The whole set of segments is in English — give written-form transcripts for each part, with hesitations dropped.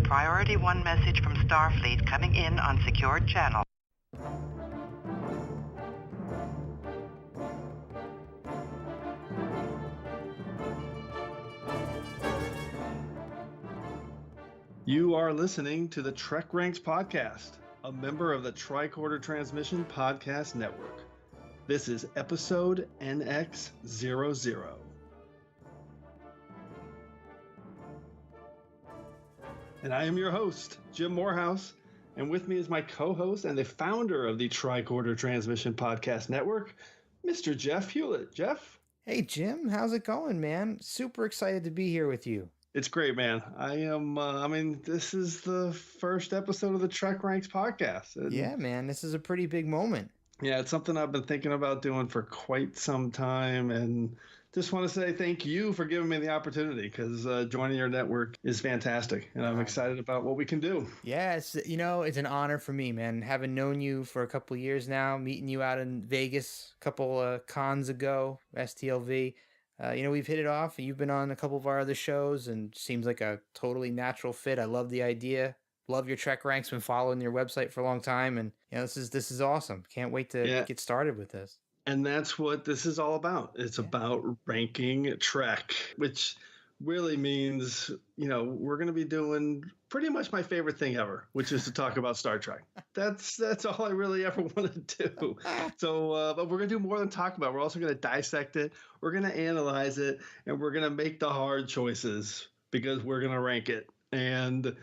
Priority 1 message from Starfleet coming in on secured channel. You are listening to the TrekRanks Podcast, a member of the Tricorder Transmission Podcast Network. This is episode NX-00. And I am your host, Jim Moorhouse, and with me is my co-host and the founder of the Tricorder Transmission Podcast Network, Mr. Jeff Hulit. Jeff? Hey, Jim. How's it going, man? Super excited to be here with you. It's great, man. I am, this is the first episode of the TrekRanks Podcast. Yeah, man. This is a pretty big moment. Yeah, it's something I've been thinking about doing for quite some time, and just want to say thank you for giving me the opportunity, because joining your network is fantastic, and I'm excited about what we can do. Yeah, it's an honor for me, man. Having known you for a couple of years now, meeting you out in Vegas a couple cons ago, STLV. We've hit it off. You've been on a couple of our other shows, and seems like a totally natural fit. I love the idea. Love your TrekRanks. Been following your website for a long time, and this is awesome. Can't wait to get started with this. And that's what this is all about. It's about ranking Trek, which really means, we're going to be doing pretty much my favorite thing ever, which is to talk about Star Trek. That's all I really ever want to do. So, but we're going to do more than talk about it. We're also going to dissect it. We're going to analyze it, and we're going to make the hard choices because we're going to rank it. And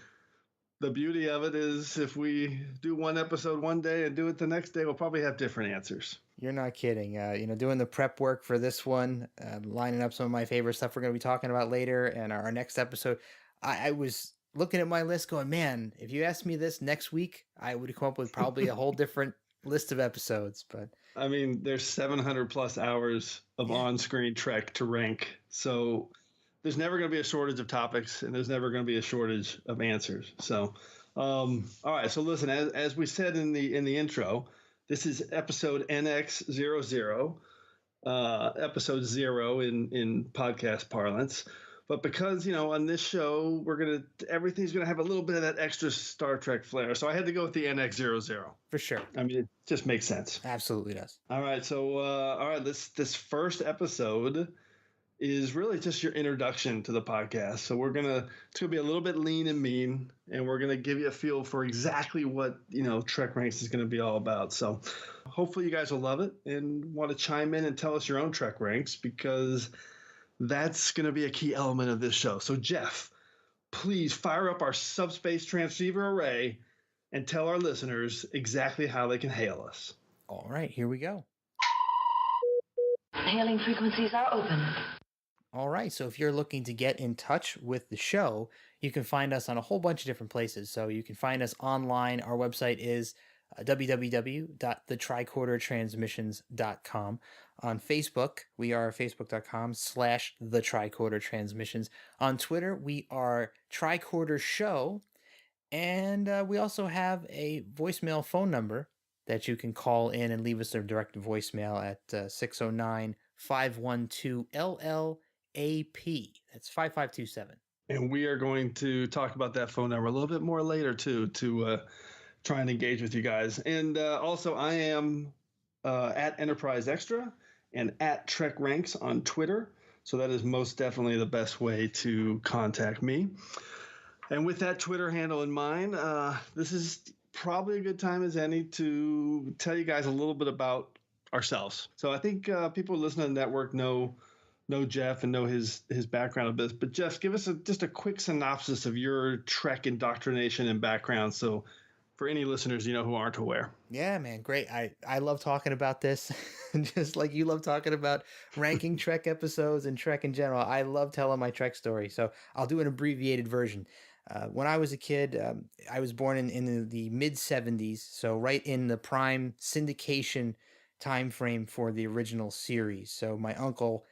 the beauty of it is if we do one episode one day and do it the next day, we'll probably have different answers. You're not kidding. Doing the prep work for this one, lining up some of my favorite stuff we're going to be talking about later and our next episode. I was looking at my list going, man, if you asked me this next week, I would come up with probably a whole different list of episodes. But I mean, there's 700 plus hours of on-screen Trek to rank. So there's never going to be a shortage of topics, and there's never going to be a shortage of answers. So, all right. So listen, as we said in the intro, this is episode NX-00, episode 0 in podcast parlance. But because, on this show, everything's going to have a little bit of that extra Star Trek flair. So I had to go with the NX-00. For sure. I mean, it just makes sense. Absolutely does. All right. So, this first episode is really just your introduction to the podcast. So it's going to be a little bit lean and mean, and we're going to give you a feel for exactly what, TrekRanks is going to be all about. So hopefully you guys will love it and want to chime in and tell us your own TrekRanks, because that's going to be a key element of this show. So Jeff, please fire up our subspace transceiver array and tell our listeners exactly how they can hail us. All right, here we go. Hailing frequencies are open. All right, so if you're looking to get in touch with the show, you can find us on a whole bunch of different places. So you can find us online. Our website is www.thetricordertransmissions.com. On Facebook, we are facebook.com/thetricordertransmissions. On Twitter, we are Tricorder Show. And we also have a voicemail phone number that you can call in and leave us a direct voicemail at 609-512-LL. AP. That's 5527. And we are going to talk about that phone number a little bit more later, too, to try and engage with you guys. And also, I am at Enterprise Extra and at TrekRanks on Twitter. So that is most definitely the best way to contact me. And with that Twitter handle in mind, this is probably a good time as any to tell you guys a little bit about ourselves. So I think people listening to the network know Jeff and know his background a bit. But Jeff, give us just a quick synopsis of your Trek indoctrination and background, so for any listeners who aren't aware. Yeah, man, great. I love talking about this, just like you love talking about ranking Trek episodes and Trek in general. I love telling my Trek story, so I'll do an abbreviated version. When I was a kid, I was born in the mid-'70s, so right in the prime syndication time frame for the original series. So my uncle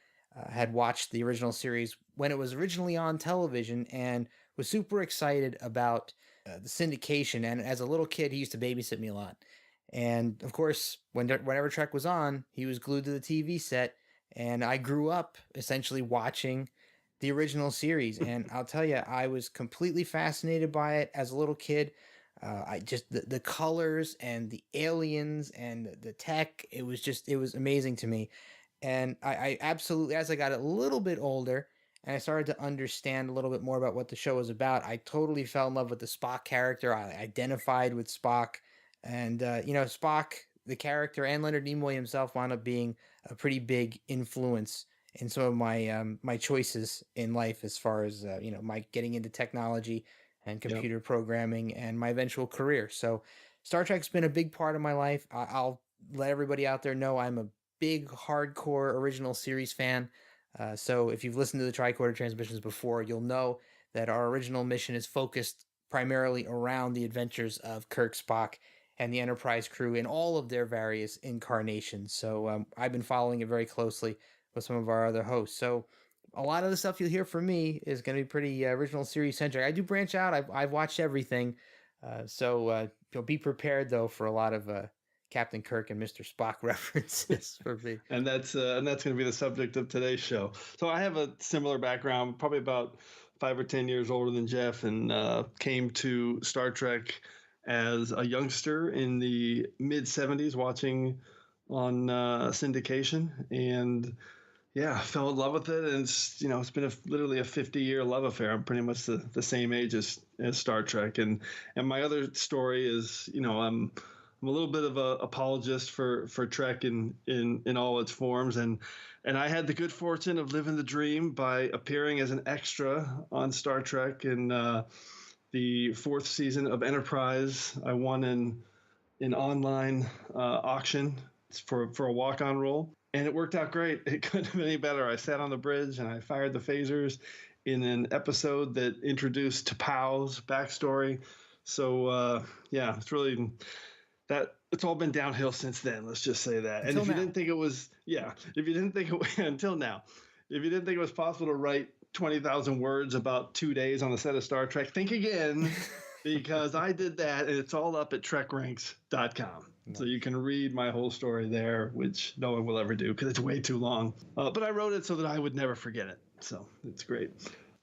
had watched the original series when it was originally on television and was super excited about the syndication. And as a little kid, he used to babysit me a lot. And of course, whenever Trek was on, he was glued to the TV set. And I grew up essentially watching the original series. And I'll tell you, I was completely fascinated by it as a little kid. I just the colors and the aliens and the tech, it was amazing to me. And I absolutely, as I got a little bit older and I started to understand a little bit more about what the show was about, I totally fell in love with the Spock character. I identified with Spock. And, Spock, the character, and Leonard Nimoy himself wound up being a pretty big influence in some of my choices in life, as far as, my getting into technology and computer programming and my eventual career. So Star Trek's been a big part of my life. I'll let everybody out there know I'm a big hardcore original series fan. So if you've listened to the Tricorder transmissions before, you'll know that our original mission is focused primarily around the adventures of Kirk, Spock, and the Enterprise crew in all of their various incarnations. So I've been following it very closely with some of our other hosts. So a lot of the stuff you'll hear from me is going to be pretty original series centric. I do branch out. I've watched everything. So be prepared, though, for a lot of Captain Kirk and Mr. Spock references for me. And that's going to be the subject of today's show. So I have a similar background, probably about 5 or 10 years older than Jeff, and came to Star Trek as a youngster in the mid 70s, watching on syndication, and fell in love with it. And it's been literally a 50-year love affair. I'm pretty much the same age as Star Trek. And my other story is, I'm a little bit of a apologist for Trek in all its forms, and I had the good fortune of living the dream by appearing as an extra on Star Trek in the 4th season of Enterprise. I won an online auction for a walk-on role, and it worked out great. It couldn't have been any better. I sat on the bridge and I fired the phasers in an episode that introduced T'Pau's backstory. So it's really that it's all been downhill since then. Let's just say that. Until and if now. you didn't think it was, if you didn't think it until now, if you didn't think it was possible to write 20,000 words about 2 days on the set of Star Trek, think again, because I did that, and it's all up at TrekRanks.com. Nice. So you can read my whole story there, which no one will ever do because it's way too long. But I wrote it so that I would never forget it. So it's great.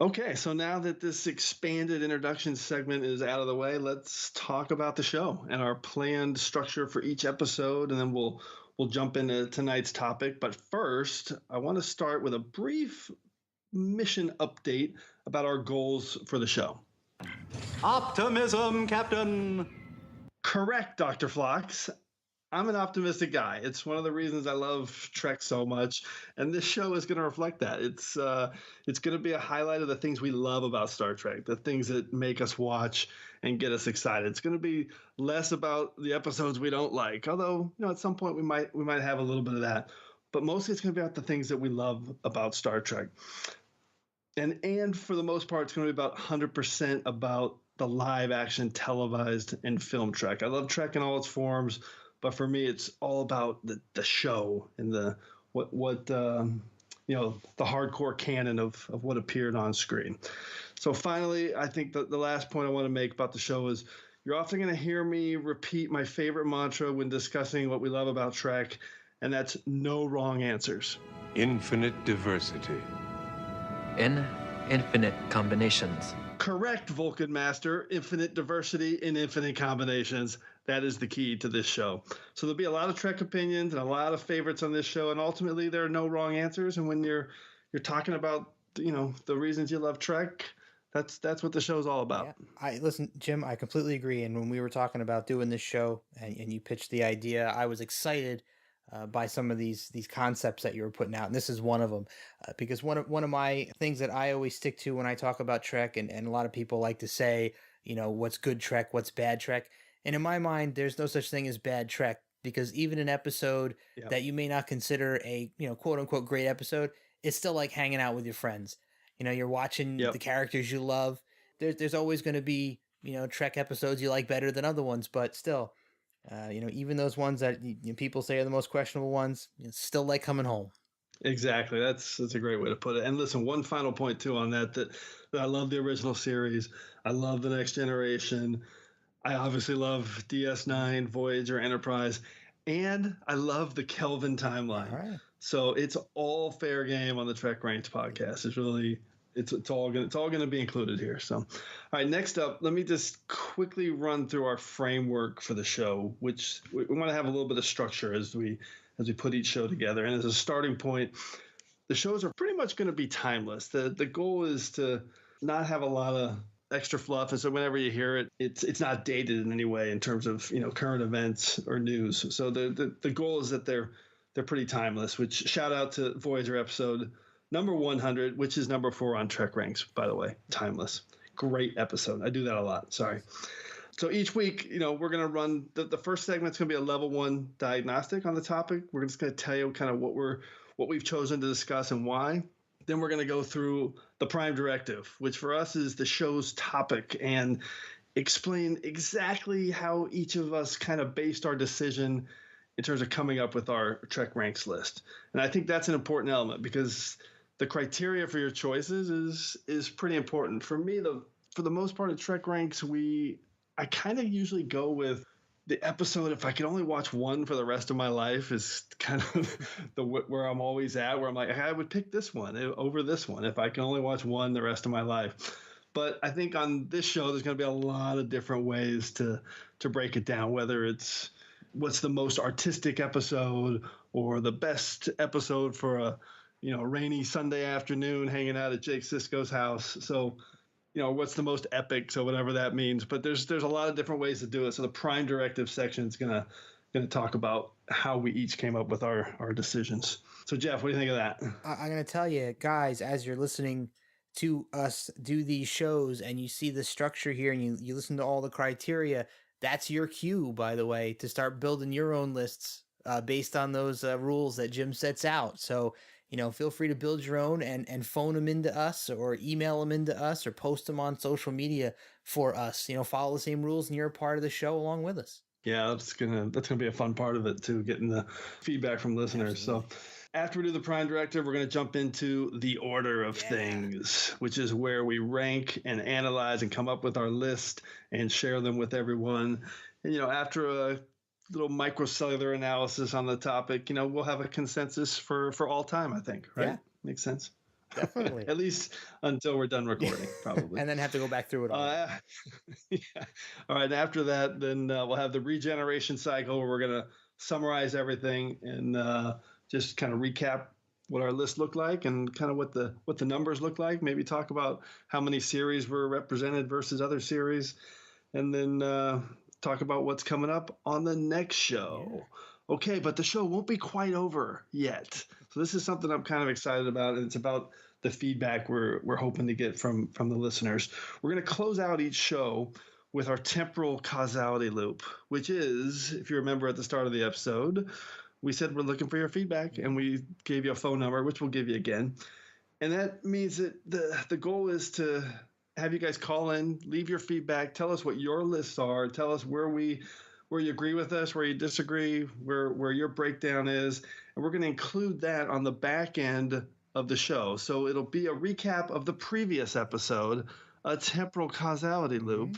Okay, so now that this expanded introduction segment is out of the way, let's talk about the show and our planned structure for each episode, and then we'll jump into tonight's topic. But first, I want to start with a brief mission update about our goals for the show. Optimism, Captain! Correct, Dr. Phlox. I'm an optimistic guy. It's one of the reasons I love Trek so much, and this show is going to reflect that. It's going to be a highlight of the things we love about Star Trek, the things that make us watch and get us excited. It's going to be less about the episodes we don't like, although at some point we might have a little bit of that. But mostly it's going to be about the things that we love about Star Trek. And for the most part, it's going to be about 100% about the live action televised and film Trek. I love Trek in all its forms, but for me, it's all about the show and the hardcore canon of what appeared on screen. So finally, I think the last point I want to make about the show is you're often going to hear me repeat my favorite mantra when discussing what we love about Trek, and that's no wrong answers. Infinite diversity. In infinite combinations. Correct, Vulcan Master. Infinite diversity in infinite combinations. That is the key to this show. So there'll be a lot of Trek opinions and a lot of favorites on this show, and ultimately there are no wrong answers. And when you're talking about the reasons you love Trek, that's what the show is all about. Yeah. Listen, Jim, I completely agree. And when we were talking about doing this show and you pitched the idea, I was excited by some of these concepts that you were putting out, and this is one of them, because one of my things that I always stick to when I talk about Trek, and a lot of people like to say, what's good Trek, what's bad Trek, and in my mind, there's no such thing as bad Trek, because even an episode that you may not consider a quote unquote great episode, it's still like hanging out with your friends. You're watching the characters you love. There's always going to be Trek episodes you like better than other ones, but still. Even those ones that people say are the most questionable ones, still like coming home. Exactly. That's a great way to put it. And listen, one final point too on that I love the original series. I love the Next Generation. I obviously love DS9, Voyager, Enterprise, and I love the Kelvin timeline. All right. So it's all fair game on the TrekRanks podcast. it's all gonna be included here. So, all right, next up, let me just quickly run through our framework for the show, which we want to have a little bit of structure as we put each show together. And as a starting point, the shows are pretty much going to be timeless. The goal is to not have a lot of extra fluff, and so whenever you hear it, it's not dated in any way in terms of current events or news. So the goal is that they're pretty timeless. Which shout out to Voyager episode number 100, which is number 4 on TrekRanks, by the way. Timeless, great episode. I do that a lot. Sorry. So each week, we're going to run the first segment's going to be a level 1 diagnostic on the topic. We're just going to tell you kind of what we've chosen to discuss and why. Then we're going to go through the prime directive, which for us is the show's topic, and explain exactly how each of us kind of based our decision in terms of coming up with our TrekRanks list. And I think that's an important element because the criteria for your choices is pretty important. For me, for the most part of TrekRanks, I kind of usually go with the episode, if I could only watch one for the rest of my life, is kind of where I'm always at, where I'm like, I would pick this one over this one if I can only watch one the rest of my life. But I think on this show, there's going to be a lot of different ways to break it down, whether it's what's the most artistic episode or the best episode for a rainy Sunday afternoon hanging out at Jake Sisko's house. So what's the most epic, so whatever that means. But there's a lot of different ways to do it. So the prime directive section is gonna talk about how we each came up with our decisions. So Jeff, what do you think of that? I'm gonna tell you guys, as you're listening to us do these shows and you see the structure here and you listen to all the criteria, that's your cue, by the way, to start building your own lists based on those rules that Jim sets out. So feel free to build your own and phone them into us or email them into us or post them on social media for us. Follow the same rules and you're a part of the show along with us. Yeah, that's gonna be a fun part of it too, getting the feedback from listeners. Absolutely. So after we do the prime directive, we're going to jump into the order of things, which is where we rank and analyze and come up with our list and share them with everyone. And after a little microcellular analysis on the topic, we'll have a consensus for all time, I think, right? Yeah. Makes sense. Definitely. At least until we're done recording, probably. And then have to go back through it all. Yeah. All right. After that, then we'll have the regeneration cycle where we're going to summarize everything and just kind of recap what our list looked like and kind of what the numbers look like. Maybe talk about how many series were represented versus other series. And then talk about what's coming up on the next show. Yeah. Okay, but the show won't be quite over yet. So this is something I'm kind of excited about, and it's about the feedback we're hoping to get from the listeners. We're going to close out each show with our temporal causality loop, which is, if you remember at the start of the episode, we said we're looking for your feedback, and we gave you a phone number, which we'll give you again. And that means that the goal is to have you guys call in, leave your feedback, tell us what your lists are, tell us where you agree with us, where you disagree, where your breakdown is, and we're going to include that on the back end of the show. So it'll be a recap of the previous episode, a temporal causality loop,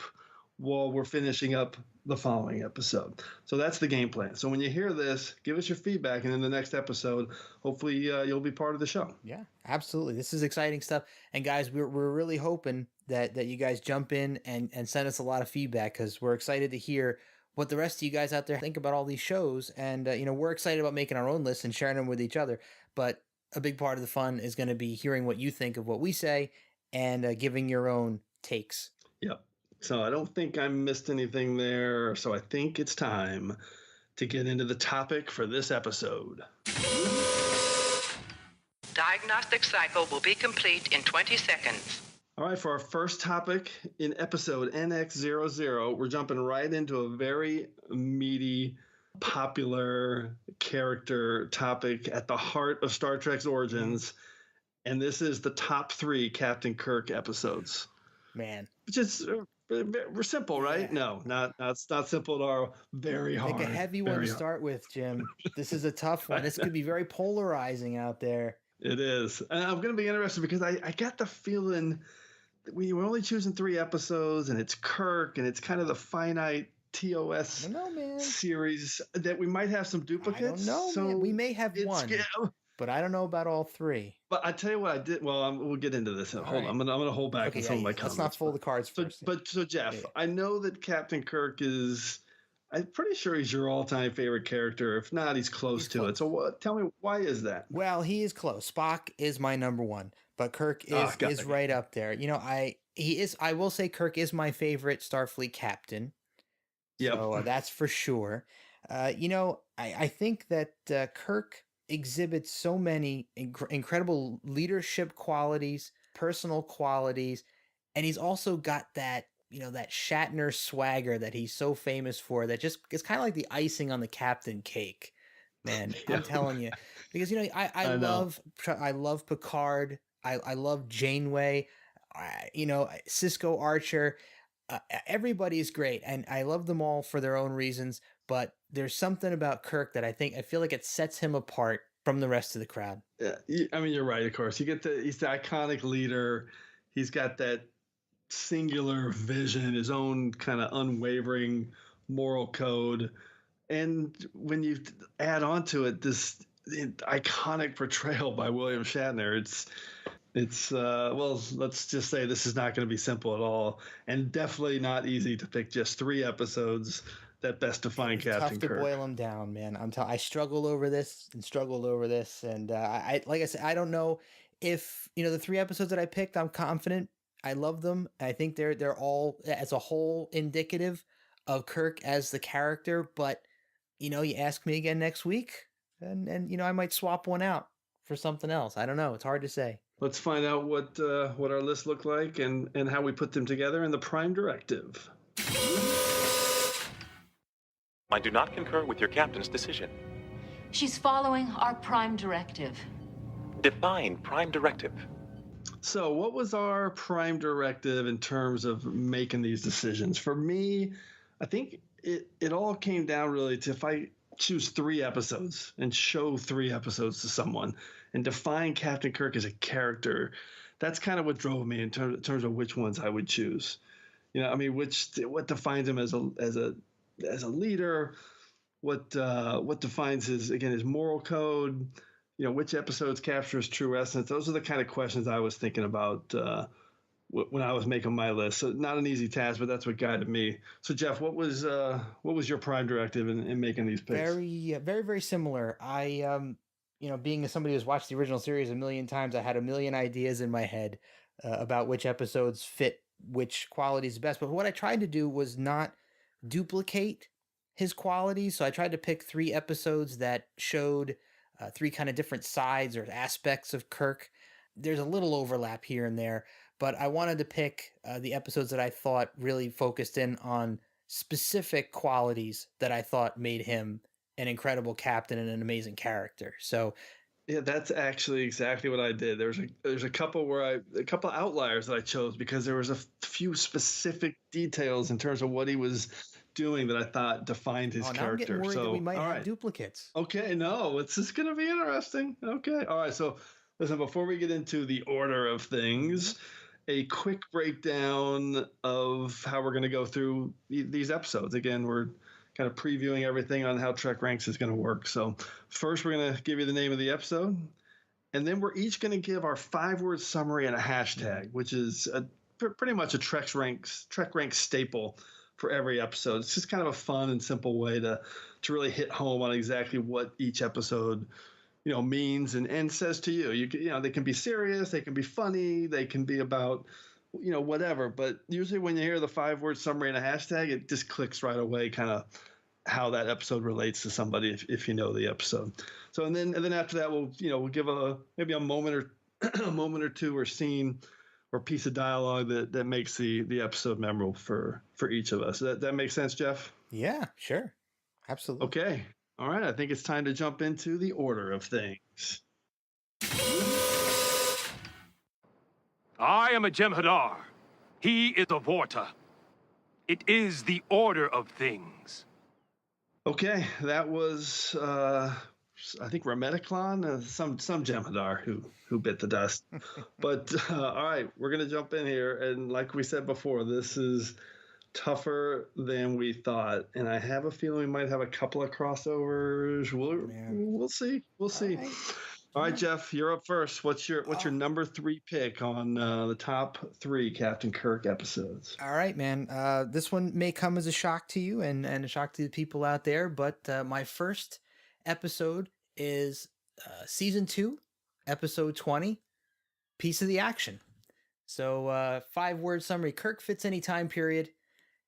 while we're finishing up the following episode. So that's the game plan. So when you hear this, give us your feedback, and in the next episode, hopefully you'll be part of the show. Yeah, absolutely. This is exciting stuff. And guys, we're really hoping that you guys jump in and send us a lot of feedback, because we're excited to hear what the rest of you guys out there think about all these shows. And, we're excited about making our own lists and sharing them with each other. But a big part of the fun is going to be hearing what you think of what we say and giving your own takes. Yep. So I don't think I missed anything there. So I think it's time to get into the topic for this episode. Diagnostic cycle will be complete in 20 seconds. All right, for our first topic in episode NX-00, we're jumping right into a very meaty, popular character topic at the heart of Star Trek's origins. And this is the top 3 Captain Kirk episodes. Man. Which is we're simple, right? Yeah. No, it's not simple at all. Very hard. Like a heavy one to start with, Jim. This is a tough one. This could be very polarizing out there. It is. And I'm going to be interested because I got the feeling that we were only choosing 3 episodes, and it's Kirk, and it's kind of the finite TOS series, that we might have some duplicates. I don't know, man. We may have one. but I don't know about all three. But I tell you what I did. Well, we'll get into this. Hold on. I'm gonna hold back on some of my comments. Let's not fold the cards first. So Jeff, I know that Captain Kirk is. I'm pretty sure he's your all-time favorite character. If not, he's close to it. So tell me, why is that? Well, he is close. Spock is my number one, but Kirk is right up there. You know, I will say Kirk is my favorite Starfleet captain. Yep. So that's for sure. You know, I think that Kirk exhibits so many incredible leadership qualities, personal qualities, and he's also got that, you know, that Shatner swagger that he's so famous for, that just is kind of like the icing on the captain cake, man. I'm telling you, because, you know, I love Picard. I love Janeway, you know, Cisco Archer. Everybody's great, and I love them all for their own reasons. But there's something about Kirk that I feel like it sets him apart from the rest of the crowd. Yeah, I mean, you're right. Of course, he's the iconic leader. He's got that singular vision, his own kind of unwavering moral code, and when you add on to it this iconic portrayal by William Shatner, it's well, let's just say this is not going to be simple at all, and definitely not easy to pick just 3 episodes that best define Captain Kirk. Tough to boil them down, man. I struggled over this, and I like I said, I don't know if, you know, the 3 episodes that I picked, I'm confident I love them. I think they're all as a whole indicative of Kirk as the character. But, you know, you ask me again next week, and you know, I might swap one out for something else. I don't know. It's hard to say. Let's find out what our list looked like and how we put them together in the Prime Directive. I do not concur with your captain's decision. She's following our Prime Directive. Define Prime Directive. So what was our Prime Directive in terms of making these decisions? For me, I think it all came down really to, if I choose 3 episodes and show 3 episodes to someone and define Captain Kirk as a character, that's kind of what drove me in terms of which ones I would choose. You know, I mean, what defines him as a leader, what defines his moral code, you know, which episodes capture his true essence. Those are the kind of questions I was thinking about when I was making my list. So not an easy task, but that's what guided me. So Jeff, what was your Prime Directive in making these picks? Very, very similar. I you know, being somebody who's watched the original series a million times, I had a million ideas in my head about which episodes fit which qualities best. But what I tried to do was not duplicate his qualities. So I tried to pick 3 episodes that showed 3 kind of different sides or aspects of Kirk. There's a little overlap here and there, but I wanted to pick the episodes that I thought really focused in on specific qualities that I thought made him an incredible captain and an amazing character. So yeah, that's actually exactly what I did. There's a couple outliers that I chose because there was a few specific details in terms of what he was doing that I thought defined his character. I'm getting worried that we might have duplicates. Okay, no, it's just going to be interesting. Okay, all right. So listen, before we get into the order of things, a quick breakdown of how we're going to go through these episodes. Again, we're kind of previewing everything on how TrekRanks is going to work. So first, we're going to give you the name of the episode, and then we're each going to give our 5-word summary and a hashtag, which is pretty much a TrekRanks staple for every episode. It's just kind of a fun and simple way to really hit home on exactly what each episode, you know, means and says to you. You know, they can be serious, they can be funny, they can be about, you know, whatever. But usually when you hear the 5-word summary and a hashtag, it just clicks right away kind of how that episode relates to somebody if you know the episode. So and then after that we'll give maybe a moment or two or scene or piece of dialogue that makes the episode memorable for each of us. That makes sense, Jeff? Yeah, sure. Absolutely. Okay. All right. I think it's time to jump into the order of things. I am a Jem'Hadar. He is a Vorta. It is the order of things. Okay. That was, I think, Rameticlon, some Jem'Hadar who bit the dust. But all right, we're going to jump in here. And like we said before, this is tougher than we thought. And I have a feeling we might have a couple of crossovers. We'll see. We'll see. Right. All right, Jeff, you're up first. What's your number 3 pick on the top 3 Captain Kirk episodes? All right, man. This one may come as a shock to you and a shock to the people out there, but my first episode is season 2, episode 20, Piece of the Action. So 5-word summary: Kirk fits any time period.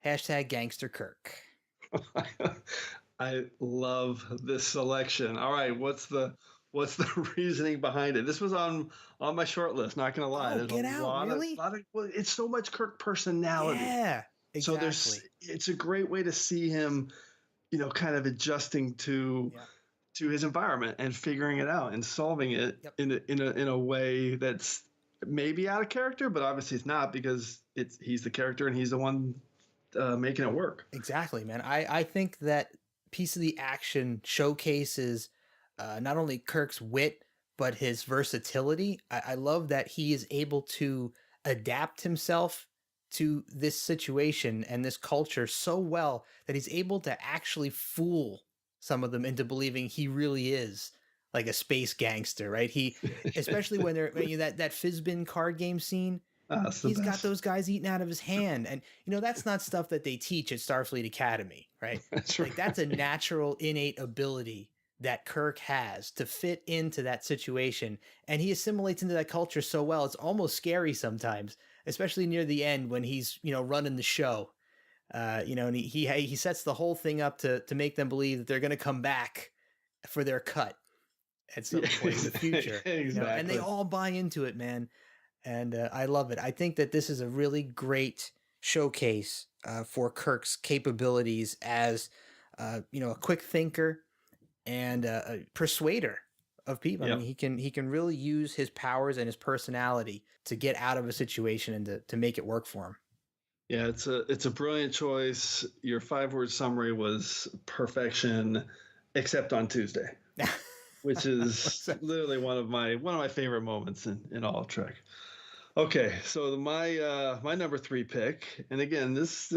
# Gangster Kirk. I love this selection. All right, what's the reasoning behind it? This was on my short list, not gonna lie. Oh, get out, really? Well, it's so much Kirk personality. Yeah, exactly. So it's a great way to see him, kind of adjusting to his environment and figuring it out and solving it in a way that's maybe out of character, but obviously it's not, because he's the character and he's the one making it work. Exactly, man. I think that Piece of the Action showcases not only Kirk's wit, but his versatility. I love that he is able to adapt himself to this situation and this culture so well that he's able to actually fool some of them into believing he really is like a space gangster, right? He, especially when that Fizbin card game scene, he's got those guys eating out of his hand. And, that's not stuff that they teach at Starfleet Academy, right? That's right. Like, that's a natural, innate ability that Kirk has to fit into that situation. And he assimilates into that culture so well, it's almost scary sometimes, especially near the end when he's, running the show. And he sets the whole thing up to make them believe that they're going to come back for their cut at some point in the future. Exactly. And they all buy into it, man. And I love it. I think that this is a really great showcase for Kirk's capabilities as, a quick thinker and a persuader of people. Yep. I mean, he can really use his powers and his personality to get out of a situation and to make it work for him. Yeah, it's a brilliant choice. Your 5-word summary was perfection, except on Tuesday, which is literally one of my favorite moments in all of Trek. Okay, so my number 3 pick, and again, there's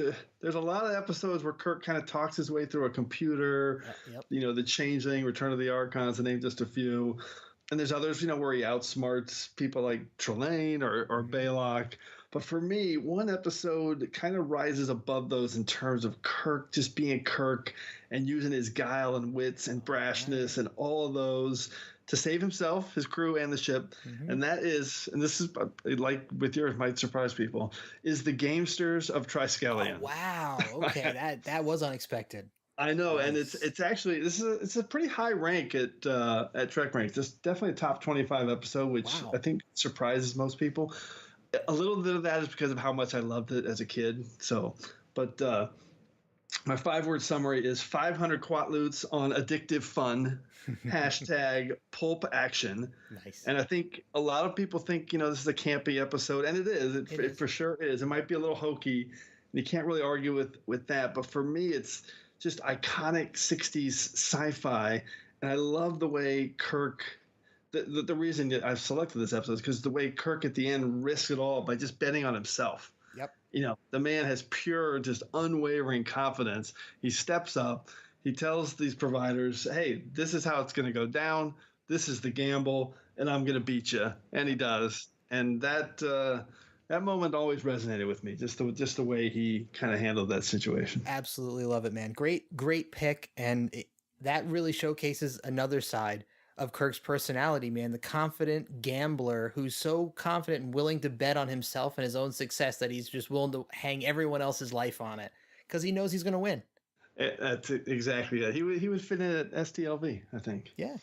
a lot of episodes where Kirk kind of talks his way through a computer. Yep. The Changeling, Return of the Archons, to name just a few. And there's others, where he outsmarts people like Trelane or Baylock. But for me, one episode kind of rises above those in terms of Kirk just being Kirk and using his guile and wits and brashness and all of those to save himself, his crew, and the ship. Mm-hmm. And that is, and this is like with yours, might surprise people, is the Gamesters of Triskelion. Oh, wow. Okay, that was unexpected. I know, nice. And it's actually it's a pretty high rank at TrekRanks. It's definitely a top 25 episode, which I think surprises most people. A little bit of that is because of how much I loved it as a kid. So, but my 5-word summary is 500 quatloots on addictive fun, # pulp action. Nice. And I think a lot of people think, this is a campy episode, and it is. It for sure is. It might be a little hokey, and you can't really argue with that. But for me, it's just iconic 60s sci-fi. And I love the way Kirk... The reason I've selected this episode is because the way Kirk at the end risks it all by just betting on himself. Yep. The man has pure, just unwavering confidence. He steps up. He tells these providers, hey, this is how it's going to go down. This is the gamble, and I'm going to beat you. And he does. And that moment always resonated with me, just the way he kind of handled that situation. Absolutely love it, man. Great pick. And that really showcases another side of Kirk's personality, man. The confident gambler who's so confident and willing to bet on himself and his own success that he's just willing to hang everyone else's life on it because he knows he's going to win. That's exactly it. He would fit in at STLV, I think. Yeah.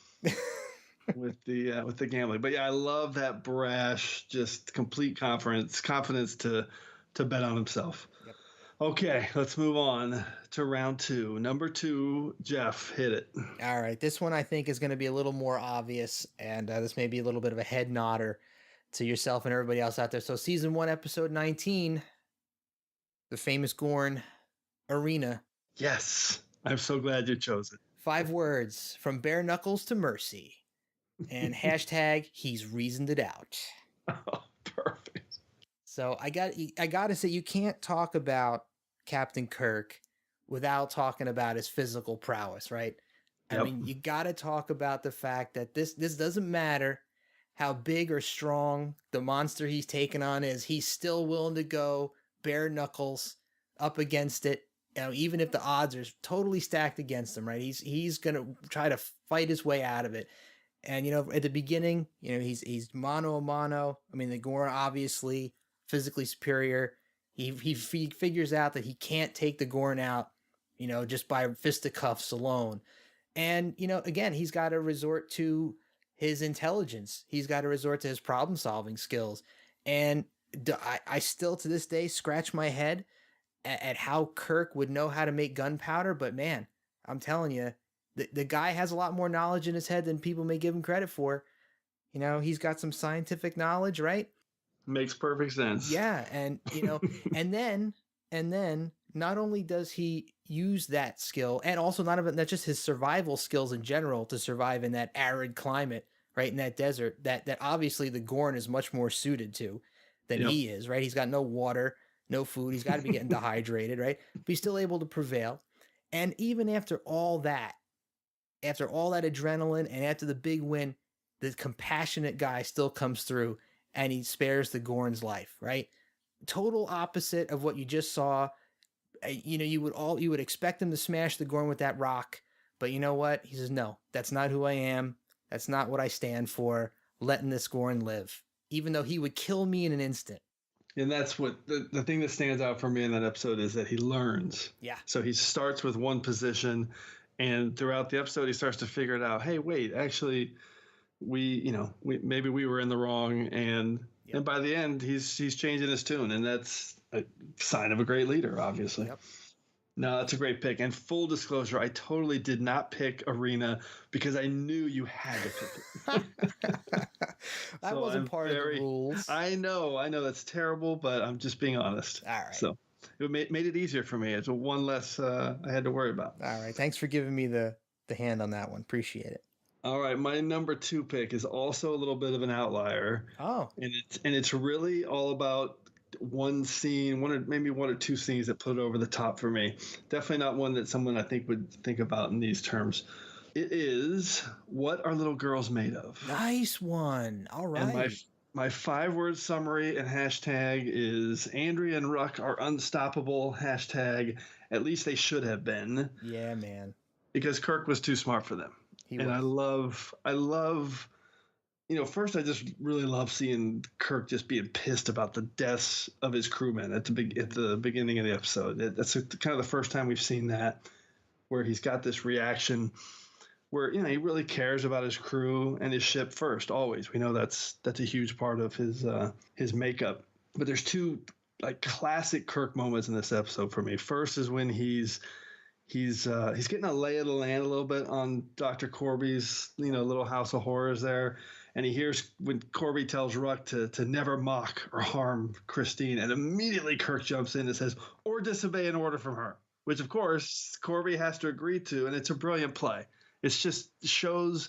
with the gambling. But yeah, I love that brash, just complete confidence to bet on himself. Yep. Okay, let's move on to round 2. Number 2, Jeff, hit it. All right, this one I think is going to be a little more obvious, and this may be a little bit of a head nodder to yourself and everybody else out there. So season 1, episode 19, the famous Gorn Arena. Yes, I'm so glad you chose it. 5 words, from bare knuckles to mercy, and # he's reasoned it out. Oh, perfect. So I got to say, you can't talk about Captain Kirk without talking about his physical prowess, right? I mean, you got to talk about the fact that this doesn't matter how big or strong the monster he's taken on is. He's still willing to go bare knuckles up against it. You know, even if the odds are totally stacked against him, right? He's going to try to fight his way out of it. And, you know, at the beginning, you know, he's mano a mano. I mean, the Gorn obviously physically superior. He figures out that he can't take the Gorn out, you know, just by fisticuffs alone. And, you know, again, he's got to resort to his intelligence. He's got to resort to his problem solving skills. And I still to this day scratch my head at how Kirk would know how to make gunpowder. But man, I'm telling you, the guy has a lot more knowledge in his head than people may give him credit for. You know, he's got some scientific knowledge, right? Makes perfect sense. Yeah. And, you know, and then not only does he use that skill, and also not just his survival skills in general to survive in that arid climate, right, in that desert, that obviously the Gorn is much more suited to than he is, right? He's got no water, no food. He's got to be getting dehydrated, right? But he's still able to prevail. And even after all that adrenaline and after the big win, the compassionate guy still comes through and he spares the Gorn's life, right? Total opposite of what you just saw. You know, you would expect him to smash the Gorn with that rock, but you know what? He says, no, that's not who I am. That's not what I stand for. Letting this Gorn live, even though he would kill me in an instant. And that's what the thing that stands out for me in that episode is that he learns. Yeah. So he starts with one position, and throughout the episode, he starts to figure it out. Hey, wait, actually, maybe we were in the wrong, and by the end, he's changing his tune, and that's a sign of a great leader, obviously. Yep. No, that's a great pick. And full disclosure, I totally did not pick Arena because I knew you had to pick it. That wasn't part of the rules. I know that's terrible, but I'm just being honest. All right. So it made it easier for me. It's one less I had to worry about. All right. Thanks for giving me the hand on that one. Appreciate it. All right, my number 2 pick is also a little bit of an outlier. Oh. And it's really all about one scene, maybe one or two scenes that put it over the top for me. Definitely not one that someone I think would think about in these terms. It is What Are Little Girls Made Of? Nice one. All right. And my 5-word summary and hashtag is Andrea and Ruck are unstoppable. Hashtag at least they should have been. Yeah, man. Because Kirk was too smart for them. I love, first I just really love seeing Kirk just being pissed about the deaths of his crewmen at the beginning of the episode. That's kind of the first time we've seen that, where he's got this reaction where, he really cares about his crew and his ship first, always. We know that's a huge part of his makeup. But there's two classic Kirk moments in this episode for me. First is when he's getting a lay of the land a little bit on Dr. Corby's, little house of horrors there. And he hears when Corby tells Ruck to never mock or harm Christine. And immediately Kirk jumps in and says, or disobey an order from her, which of course Corby has to agree to. And it's a brilliant play. It's just shows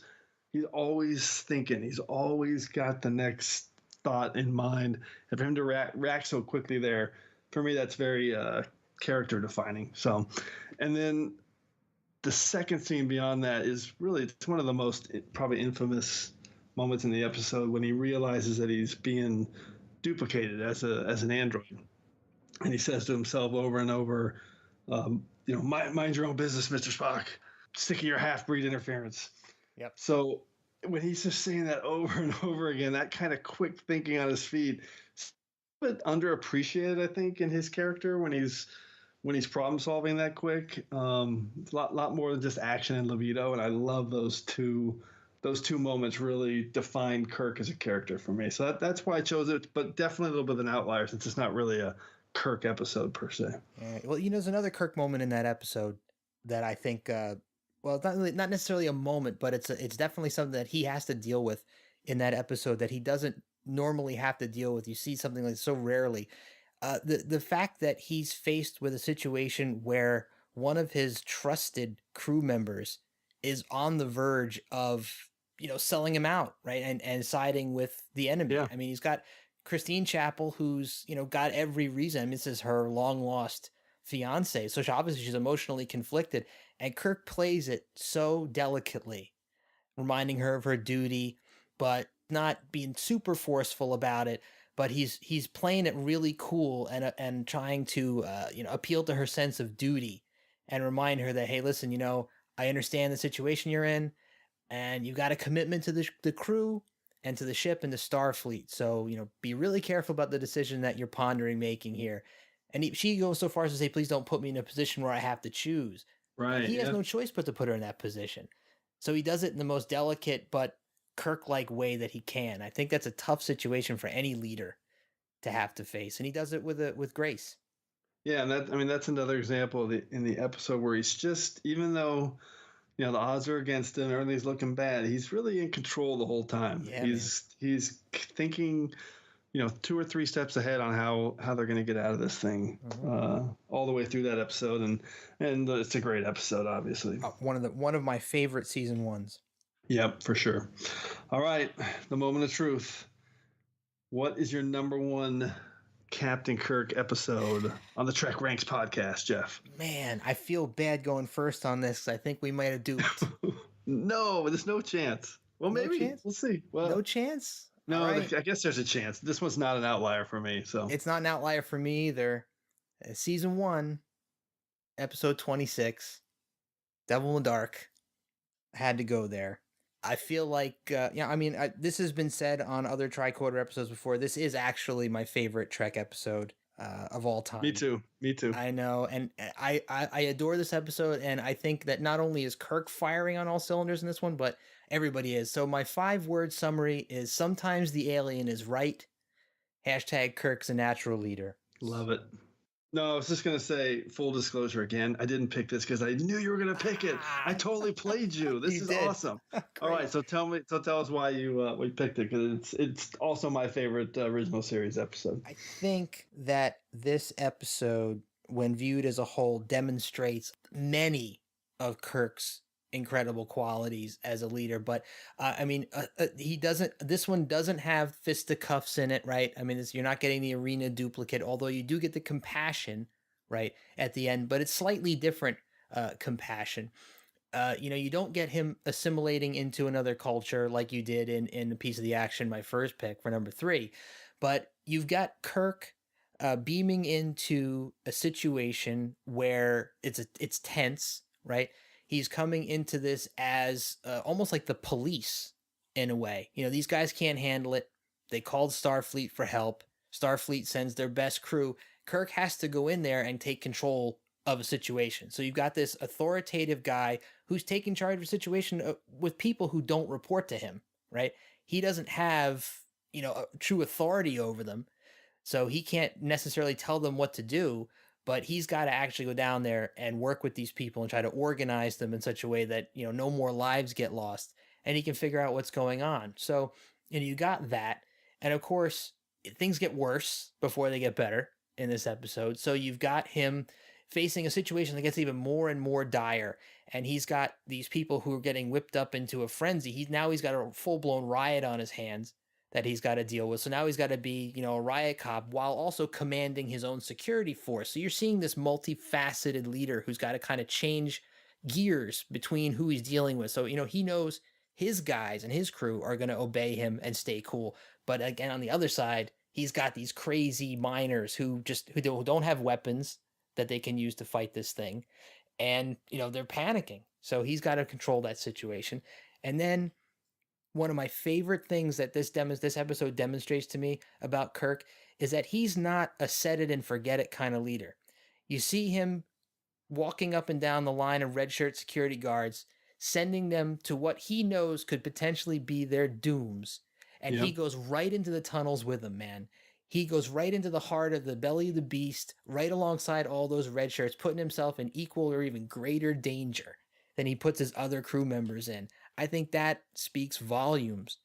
he's always thinking. He's always got the next thought in mind. And for him to react so quickly there, for me, that's very character defining. So, and then the second scene beyond that is really, it's one of the most probably infamous moments in the episode when he realizes that he's being duplicated as an android, and he says to himself over and over, mind your own business, Mr. Spock. Sick of your half-breed interference. Yep. So when he's just saying that over and over again, that kind of quick thinking on his feet, a bit underappreciated, I think, in his character when he's problem solving that quick. A lot more than just action and libido, and I love those two moments really define Kirk as a character for me. So that's why I chose it, but definitely a little bit of an outlier since it's not really a Kirk episode per se. Yeah, well, there's another Kirk moment in that episode that I think, it's not necessarily a moment, but it's definitely something that he has to deal with in that episode that he doesn't normally have to deal with. You see something like so rarely. The fact that he's faced with a situation where one of his trusted crew members is on the verge of, selling him out, right? And siding with the enemy. Yeah. I mean, he's got Christine Chapel, who's, got every reason. I mean, this is her long lost fiance. So obviously she's emotionally conflicted, and Kirk plays it so delicately, reminding her of her duty, but not being super forceful about it. But he's playing it really cool and trying to appeal to her sense of duty and remind her that, hey, listen, I understand the situation you're in, and you got a commitment to the crew and to the ship and the Starfleet. So be really careful about the decision that you're pondering making here. And she goes so far as to say, please don't put me in a position where I have to choose. Right. He has no choice but to put her in that position. So he does it in the most delicate but Kirk-like way that he can. I think that's a tough situation for any leader to have to face, and he does it with grace. Yeah, and that's another example in the episode where he's just, even though the odds are against him, everything's looking bad, he's really in control the whole time. Yeah, he's thinking 2 or 3 steps ahead on how they're going to get out of this thing, all the way through that episode, and it's a great episode, obviously. One of my favorite season ones. Yep, for sure. All right, the moment of truth. What is your number one Captain Kirk episode on the TrekRanks podcast, Jeff? Man, I feel bad going first on this. I think we might have duped. No, there's no chance. Well, No maybe chance? we'll see. Well, No chance. no, All right. I guess there's a chance. This one's not an outlier for me. So It's not an outlier for me either. Season 1, episode 26, Devil in the Dark. I had to go there. I feel like, this has been said on other Tricorder episodes before. This is actually my favorite Trek episode of all time. Me too. I know, and I adore this episode, and I think that not only is Kirk firing on all cylinders in this one, but everybody is. So my 5-word summary is: sometimes the alien is right. # Kirk's a natural leader. Love it. No, I was just going to say, full disclosure again, I didn't pick this because I knew you were going to pick it. I totally played you. This is did. awesome. All right, so tell us why you picked it, because it's also my favorite original series episode. I think that this episode, when viewed as a whole, demonstrates many of Kirk's incredible qualities as a leader, but this one doesn't have fisticuffs in it, right? You're not getting the arena duplicate, although you do get the compassion right at the end, but it's slightly different compassion. You don't get him assimilating into another culture like you did in a piece of the action, my first pick for number 3, but you've got Kirk beaming into a situation where it's tense, right? He's coming into this as almost like the police in a way. These guys can't handle it. They called Starfleet for help. Starfleet sends their best crew. Kirk has to go in there and take control of a situation. So you've got this authoritative guy who's taking charge of a situation with people who don't report to him, right? He doesn't have, a true authority over them. So he can't necessarily tell them what to do, but he's got to actually go down there and work with these people and try to organize them in such a way that, no more lives get lost, and he can figure out what's going on. So, you got that. And of course, things get worse before they get better in this episode. So you've got him facing a situation that gets even more and more dire. And he's got these people who are getting whipped up into a frenzy. He's got a full-blown riot on his hands that he's got to deal with. So now he's got to be, a riot cop while also commanding his own security force. So you're seeing this multifaceted leader who's got to kind of change gears between who he's dealing with. So, he knows his guys and his crew are going to obey him and stay cool. But again, on the other side, he's got these crazy miners who don't have weapons that they can use to fight this thing. And, they're panicking. So he's got to control that situation. And then one of my favorite things that this episode demonstrates to me about Kirk is that he's not a set it and forget it kind of leader. You see him walking up and down the line of red shirt security guards, sending them to what he knows could potentially be their dooms. And he goes right into the tunnels with them, man. He goes right into the heart of the belly of the beast, right alongside all those red shirts, putting himself in equal or even greater danger than he puts his other crew members in. I think that speaks volumes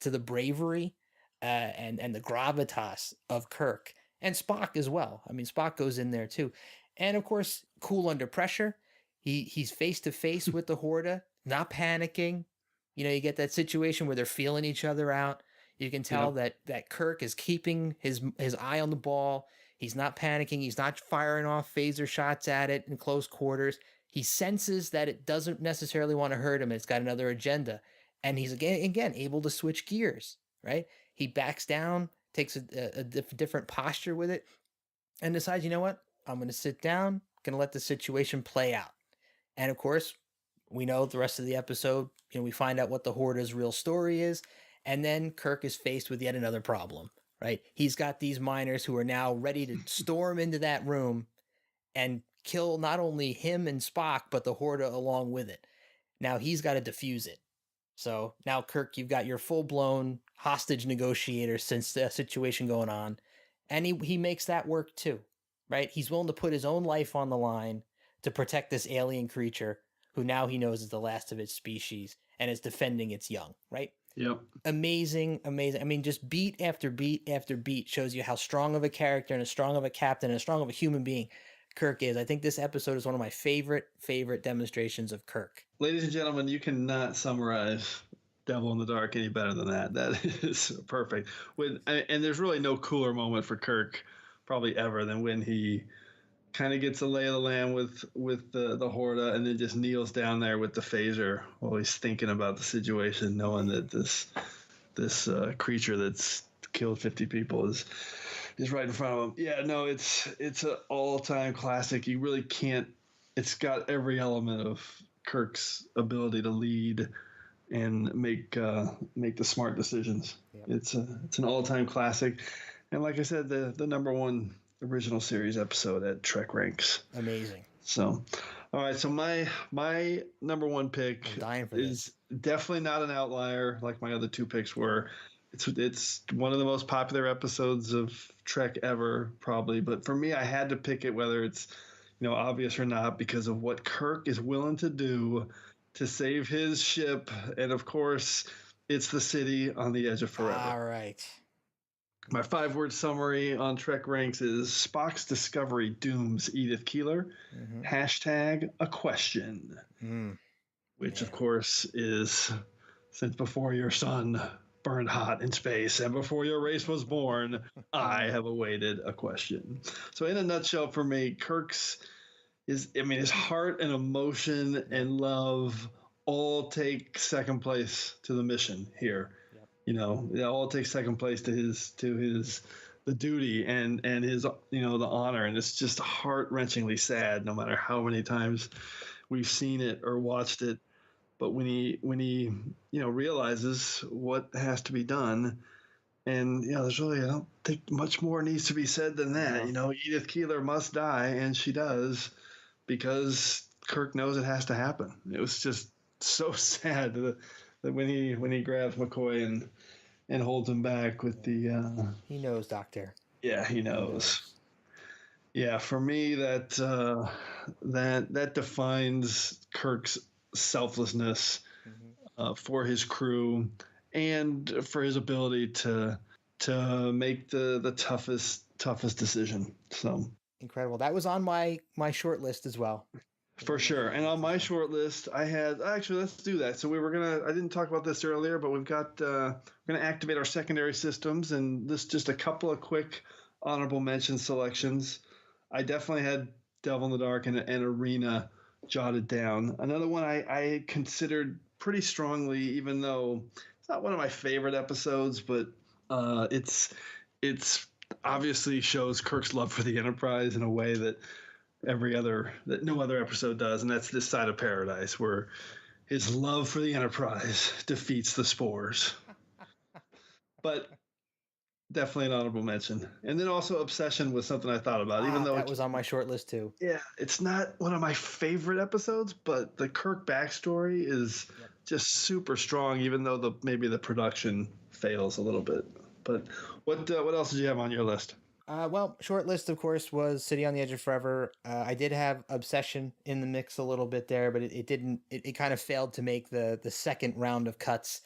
to the bravery and the gravitas of Kirk and Spock as well. Spock goes in there too. And of course, cool under pressure. He's face to face with the Horda, not panicking. You get that situation where they're feeling each other out. You can tell that Kirk is keeping his eye on the ball. He's not panicking. He's not firing off phaser shots at it in close quarters. He senses that it doesn't necessarily want to hurt him. It's got another agenda. And he's again able to switch gears, right? He backs down, takes a different posture with it, and decides, you know what? I'm going to sit down, going to let the situation play out. And of course, we know the rest of the episode, we find out what the Horda's real story is. And then Kirk is faced with yet another problem, right? He's got these miners who are now ready to storm into that room and kill not only him and Spock, but the Horda along with it. Now he's got to defuse it. So now, Kirk, you've got your full-blown hostage negotiator situation going on. And he makes that work too, right? He's willing to put his own life on the line to protect this alien creature who now he knows is the last of its species and is defending its young, right? Yep. Amazing. I mean, just beat after beat after beat shows you how strong of a character and as strong of a captain and as strong of a human being Kirk is. I think this episode is one of my favorite demonstrations of Kirk. Ladies and gentlemen, you cannot summarize Devil in the Dark any better than that. That is perfect. And there's really no cooler moment for Kirk probably ever than when he kind of gets a lay of the land with the Horda and then just kneels down there with the phaser while he's thinking about the situation, knowing that this creature that's killed 50 people is right in front of him. Yeah, no, it's an all-time classic. You really can't. It's got every element of Kirk's ability to lead and make the smart decisions. Yep. It's an all-time classic, and like I said, the number one original series episode at TrekRanks. Amazing. So, all right. So my number one pick is definitely not an outlier like my other two picks were. It's one of the most popular episodes of Trek ever, probably. But for me, I had to pick it, whether it's obvious or not, because of what Kirk is willing to do to save his ship, and of course, it's the city on the edge of forever. All right. My 5-word summary on TrekRanks is Spock's discovery dooms Edith Keeler. # a question. Which, of course, is since before your sun burned hot in space and before your race was born, I have awaited a question. So in a nutshell, for me, Kirk's his heart and emotion and love all take second place to the mission here. It all takes second place to the duty and his the honor, and it's just heart-wrenchingly sad no matter how many times we've seen it or watched it. But when he realizes what has to be done, and there's really, I don't think much more needs to be said than that. Edith Keeler must die, and she does, because Kirk knows it has to happen. It was just so sad that when he grabs McCoy and holds him back with the he knows, Doctor. Yeah, he knows. Yeah, for me that defines Kirk's selflessness for his crew and for his ability to make the toughest decision. So incredible. That was on my short list as well. For sure. And on my short list, I had let's do that. So I didn't talk about this earlier, but we've got we're gonna activate our secondary systems, and this just a couple of quick honorable mention selections. I definitely had Devil in the Dark and Arena jotted down. Another one I considered pretty strongly, even though it's not one of my favorite episodes, but it's obviously shows Kirk's love for the Enterprise in a way that no other episode does, and that's This Side of Paradise, where his love for the Enterprise defeats the spores. But definitely an honorable mention. And then also Obsession was something I thought about, even though that was on my short list too. Yeah, it's not one of my favorite episodes, but the Kirk backstory is just super strong, even though maybe the production fails a little bit. But what else did you have on your list? Well, short list, of course, was City on the Edge of Forever. I did have Obsession in the mix a little bit there, but it didn't. It kind of failed to make the second round of cuts.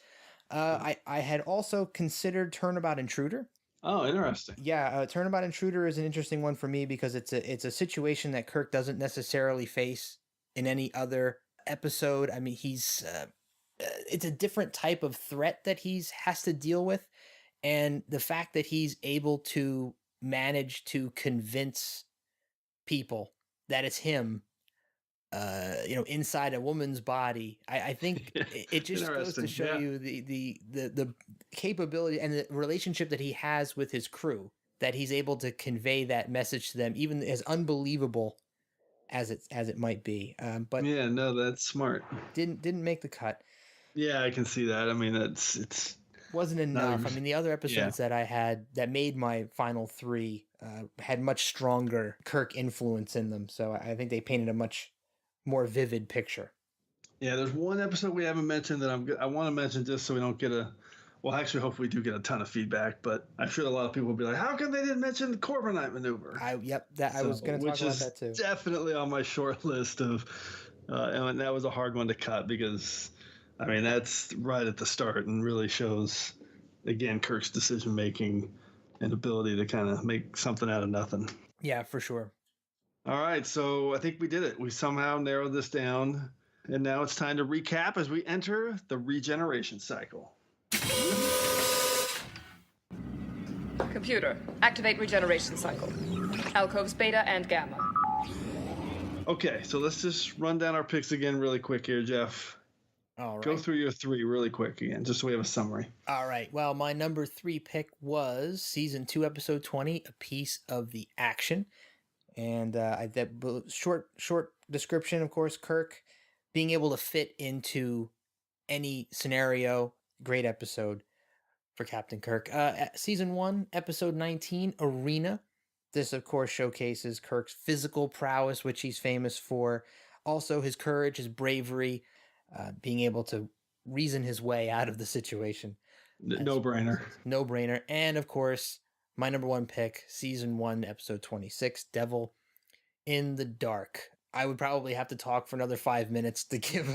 I had also considered Turnabout Intruder. Oh, interesting. Yeah, Turnabout Intruder is an interesting one for me because it's a situation that Kirk doesn't necessarily face in any other episode. I mean, it's a different type of threat that has to deal with, and the fact that he's able to manage to convince people that it's him, inside a woman's body. I think it just goes to show you the capability and the relationship that he has with his crew, that he's able to convey that message to them, even as unbelievable as it might be. But yeah, no, that's smart. Didn't make the cut. Yeah, I can see that. I mean, it's wasn't enough. I mean, the other episodes that I had that made my final three had much stronger Kirk influence in them. So I think they painted a much more vivid picture. Yeah, there's one episode we haven't mentioned that I want to mention just so we don't get hopefully we do get a ton of feedback, but I'm sure a lot of people will be like, how come they didn't mention the Corbinite maneuver? I was going to talk about that too. Definitely on my short list of, and that was a hard one to cut because, I mean, that's right at the start and really shows, again, Kirk's decision-making and ability to kind of make something out of nothing. Yeah, for sure. All right, so I think we did it. We somehow narrowed this down, and now it's time to recap as we enter the regeneration cycle. Computer, activate regeneration cycle. Alcoves beta and gamma. Okay, so let's just run down our picks again really quick here, Jeff. All right. Go through your three really quick again, just so we have a summary. All right. Well, my number 3 pick was season 2, episode 20, A Piece of the Action. And that short description, of course, Kirk being able to fit into any scenario. Great episode for Captain Kirk. Season 1, episode 19, Arena. This, of course, showcases Kirk's physical prowess, which he's famous for. Also, his courage, his bravery, being able to reason his way out of the situation. No-brainer. No-brainer. And, of course, my number 1 pick, season 1, episode 26, Devil in the Dark. I would probably have to talk for another 5 minutes to give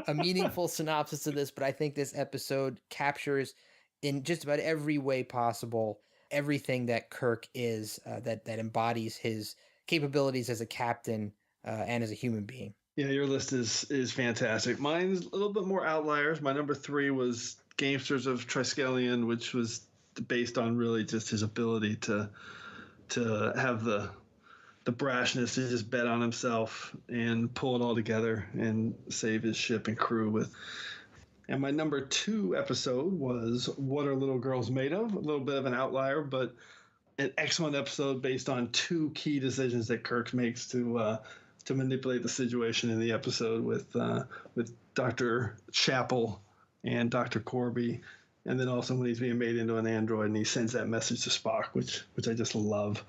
a meaningful synopsis of this, but I think this episode captures in just about every way possible everything that Kirk is, that embodies his capabilities as a captain and as a human being. Yeah, your list is fantastic. Mine's a little bit more outliers. My number 3 was Gamesters of Triskelion, which was based on really just his ability to have the brashness to just bet on himself and pull it all together and save his ship and crew with. And my number 2 episode was What Are Little Girls Made Of? A little bit of an outlier, but an excellent episode based on 2 key decisions that Kirk makes to manipulate the situation in the episode with Dr. Chapel and Dr. Corby. And then also when he's being made into an android and he sends that message to Spock, which I just love.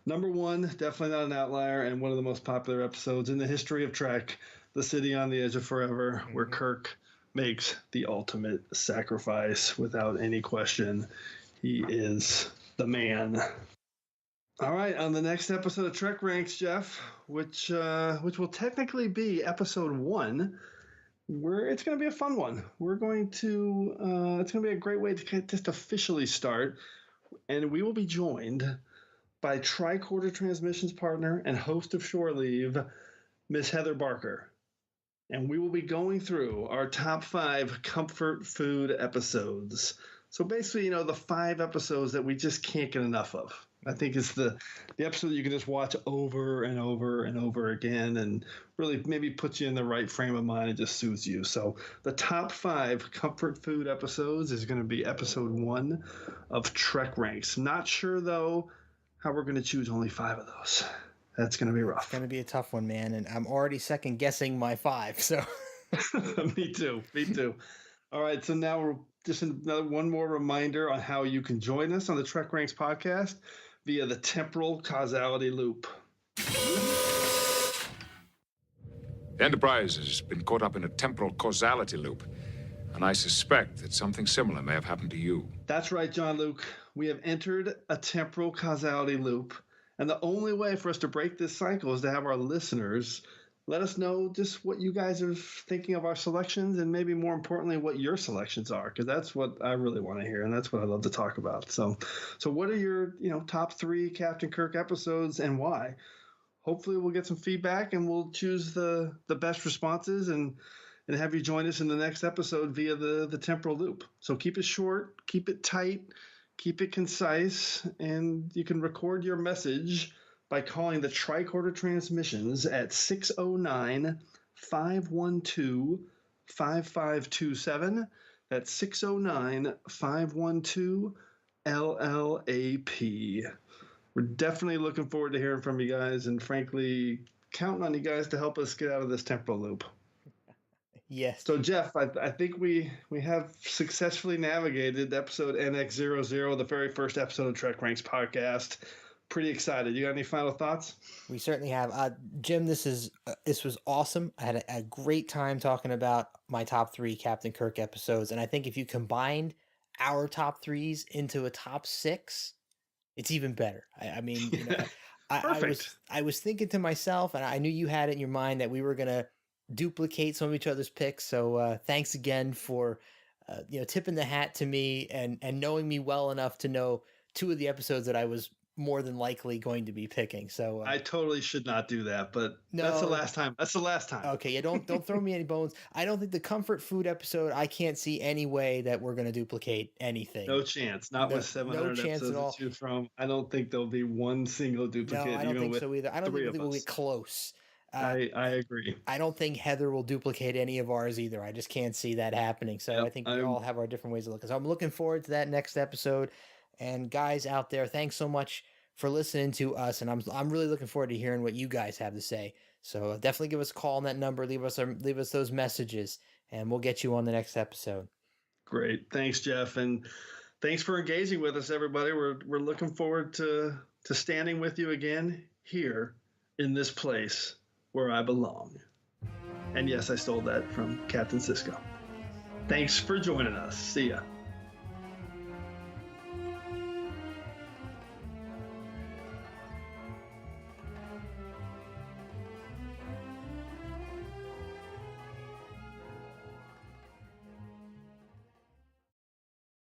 Number 1, definitely not an outlier, and one of the most popular episodes in the history of Trek, The City on the Edge of Forever, where Kirk makes the ultimate sacrifice without any question. He is the man. All right, on the next episode of Trek Ranks, Jeff, which will technically be episode 1, it's going to be a fun one. We're going to it's going to be a great way to just officially start, and we will be joined by Tricorder Transmissions partner and host of Shore Leave, Miss Heather Barker. And we will be going through our top 5 comfort food episodes. So basically, the 5 episodes that we just can't get enough of. I think it's the episode you can just watch over and over and over again and really maybe put you in the right frame of mind and just soothes you. So the top 5 comfort food episodes is going to be episode 1 of Trek Ranks. Not sure, though, how we're going to choose only 5 of those. That's going to be rough. It's going to be a tough one, man. And I'm already second guessing my 5. So Me too. All right. So now we're just one more reminder on how you can join us on the Trek Ranks podcast via the temporal causality loop. The Enterprise has been caught up in a temporal causality loop, and I suspect that something similar may have happened to you. That's right, John Luke. We have entered a temporal causality loop, and the only way for us to break this cycle is to have our listeners let us know just what you guys are thinking of our selections, and maybe more importantly, what your selections are, because that's what I really want to hear, and that's what I love to talk about. So what are your top 3 Captain Kirk episodes and why? Hopefully we'll get some feedback and we'll choose the best responses and have you join us in the next episode via the temporal loop. So keep it short, keep it tight, keep it concise, and you can record your message by calling the Tricorder Transmissions at 609-512-5527. That's 609-512-LLAP. We're definitely looking forward to hearing from you guys, and frankly, counting on you guys to help us get out of this temporal loop. Yes. So, Jeff, I think we have successfully navigated episode NX-00, the very first episode of TrekRanks Podcast. Pretty excited. You got any final thoughts? We certainly have. Jim, this was awesome. I had a great time talking about my top 3 Captain Kirk episodes, and I think if you combined our top 3s into a top 6, it's even better. I mean, you know, I was thinking to myself, and I knew you had it in your mind that we were gonna duplicate some of each other's picks. So thanks again for tipping the hat to me and knowing me well enough to know 2 of the episodes that I was more than likely going to be picking. So I totally should not do that, but no, that's the last time. That's the last time. Okay, yeah, don't throw me any bones. I don't think the comfort food episode, I can't see any way that we're going to duplicate anything. No chance. Not with 700 episodes to choose from. I don't think there'll be one single duplicate. No, I don't think so either. I don't think we'll get close. I agree. I don't think Heather will duplicate any of ours either. I just can't see that happening. So I think we all have our different ways of looking. So I'm looking forward to that next episode. And guys out there, thanks so much for listening to us. And I'm really looking forward to hearing what you guys have to say. So definitely give us a call on that number. Leave us those messages, and we'll get you on the next episode. Great. Thanks, Jeff. And thanks for engaging with us, everybody. We're looking forward to standing with you again here in this place where I belong. And yes, I stole that from Captain Sisko. Thanks for joining us. See ya.